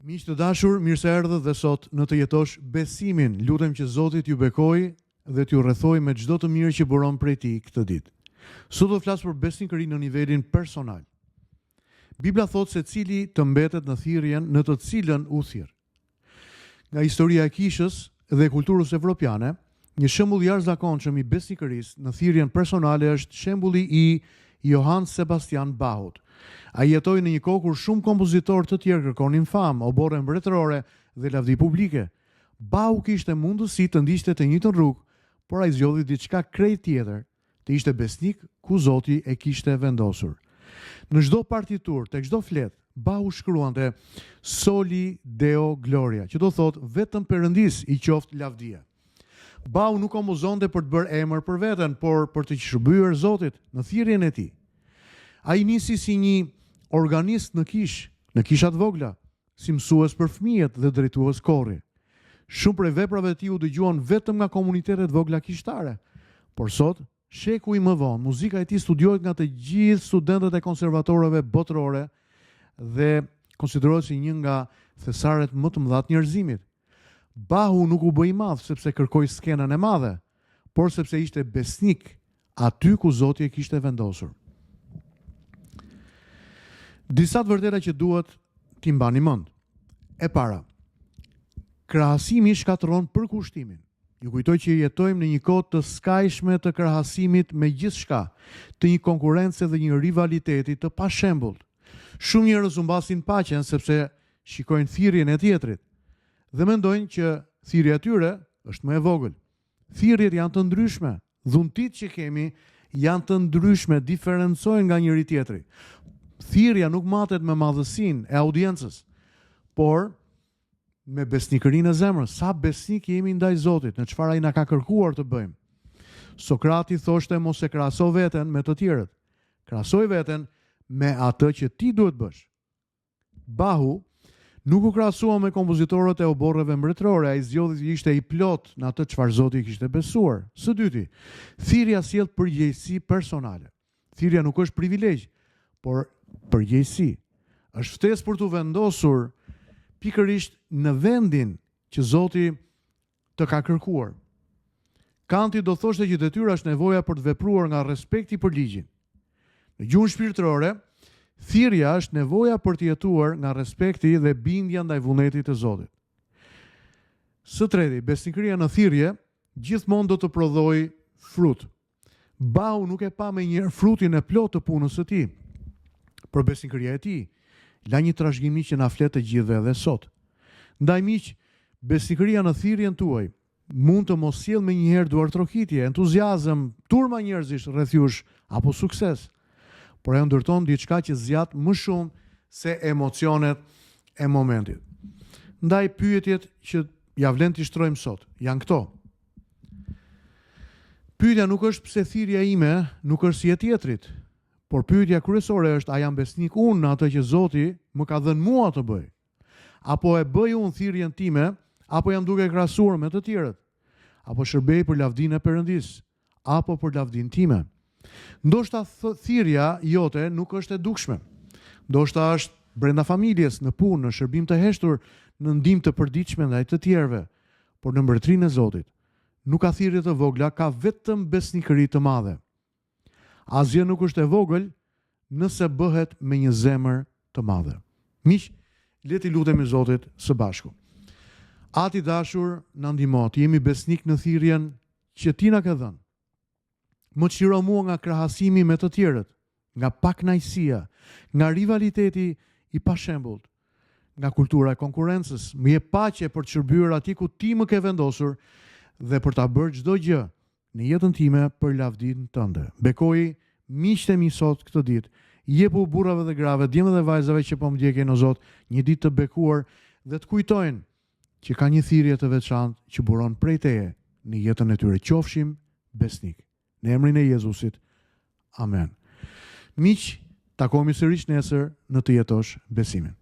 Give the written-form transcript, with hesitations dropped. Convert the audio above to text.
Miq të dashur, mirë se erdhët dhe sot në Të jetosh besimin. Lutem që Zoti t'ju bekojë dhe t'ju rrethojë me çdo të mirë që buron prej tij këtë ditë. Sot do të flas për besnikëri në nivelin personal. Bibla thot se cili të mbetet në thirrjen në të cilën u thirr. Nga historia e kishës dhe kulturës evropiane, një shembull i jashtëzakonshëm i besnikërisë në thirrjen personale është shembulli i Johann Sebastian Bachut. Ai jetoi në një kohë kur shumë kompozitorë të tjerë kërkonin famë, oborre mbretërore dhe lavdi publike. Bach kishte mundësi të ndiqte të njëjtën rrugë, por ai zgjodhi diçka krejt tjetër, të ishte besnik ku Zoti e kishte vendosur. Në çdo partitur, tek çdo flet, Bach shkruante Soli Deo Gloria, që do thotë vetëm Perëndis i qoftë lavdia. Bach nuk kompozonte për të bërë emër për veten, por për të shërbyer Zotit në thirrjen e tij. Ai nisi si një organist në kishat vogla, si mësues për fëmijët dhe drejtues korri. Shumë prej veprave të tij u dëgjuan vetëm nga komunitetet vogla kishtare, por sot, sheku i më vonë, muzika e tij studiohet nga të gjithë studentët e konservatorëve botërore dhe konsiderohet si një nga thesaret më të mëdha të njerëzimit. Bahu nuk u bë i madh sepse kërkoi skenën e madhe, por sepse ishte besnik aty ku Zoti e kishte vendosur. Disa të vërteta që duhet t'i mbani mend. E para, krahasimi shkatërron përkushtimin. Ju kujtoj që jetojmë në një kohë të skajshme të krahasimit me gjithçka, të një konkurrence dhe një rivaliteti të pashembullt. Shumë njerëz humbasin paqen sepse shikojnë thirrjen e tjetrit dhe mendojnë që thirrja e tyre është më e vogël. Thirrjet janë të ndryshme, dhuntit që kemi janë të ndryshme, diferencojnë nga njëri tjetri. Thirrja nuk matet me madhësinë e audiencës, por me besnikërinë e zemrës. Sa besnik jemi ndaj Zotit, në çfarë ai na ka kërkuar të bëjmë. Sokrati thoshte mos e krahaso veten me të tjerët. Krahasoj veten me atë që ti duhet bësh. Bahu nuk u krahasua me kompozitorët e oborreve mbretërore, ai zgjodhi që ishte i plot në atë çfarë Zoti i kishte besuar. Së dyti, thirrja sjell përgjegjësi personale. Thirrja nuk është privilegj, por përgjegjësi. Është ftesë për të vendosur pikërisht në vendin që Zoti të ka kërkuar. Kanti do thoshte që detyra është nevoja për të vepruar nga respekti për ligjin. Në gjuhën shpirtërore, thirrja është nevoja për të jetuar nga respekti dhe bindja ndaj vullnetit të Zotit. Së treti, besnikëria në thirrje gjithmonë do të prodhojë frut. Bahu nuk e pa menjëherë frutin e plotë të punës së tij. Për besnikëria e tij, la një trashëgimi që na flet të gjithëve edhe sot. Ndaj miq, besnikëria në thirrjen tuaj mund të mos sjellë menjëherë duartrokitje, entuziazëm, turma njerëzish rreth jush apo sukses, por e ndërton diçka që zgjat më shumë se emocionet e momentit. Ndaj pyetjet që ja vlen t'i shtrojmë sot, janë këto. Pyetja nuk është pse thirrja ime nuk është si e tjetrit, por pyetja kryesore është a jam besnik unë në atë që Zoti më ka dhënë mua të bëj? Apo e bëj unë thirrjen time, apo jam duke krahasuar me të tjerët? Apo shërbej për lavdinë e Perëndis, apo për lavdinë time? Ndoshta thirrja jote nuk është e dukshme. Ndoshta është brenda familjes, në punë, në shërbim të heshtur, në ndihmë të përditshme ndaj të tjerëve, por në mbretërinë e Zotit nuk ka thirrje të vogla, ka vetëm besnikëri të madhe. Asgjë nuk është e vogël nëse bëhet me një zemër të madhe. Miq, le t'i lutemi Zotit së bashku. Ati dashur, na ndihmo të jemi besnik në thirrjen që ti na ke dhënë. Më çliro mua nga krahasimi me të tjerët, nga pakënaqësia, nga rivaliteti i pashembullt, nga kultura e konkurrencës. Më jep paqe për të shërbyer atij ku ti më ke vendosur dhe për ta bërë çdo gjë në jetën time për lavdinë tënde. Bekoj miqtë e mi sot këtë ditë. Jepu burrave dhe grave, djemve dhe vajzave që po më ndjekin o Zot, një ditë të bekuar dhe të kujtojnë që ka një thirrje të veçantë që buron prej teje në jetën e tyre. Qofshim besnik. Në emrin e Jezusit. Amen. Miq, takohemi sërish nesër në Të jetosh besimin.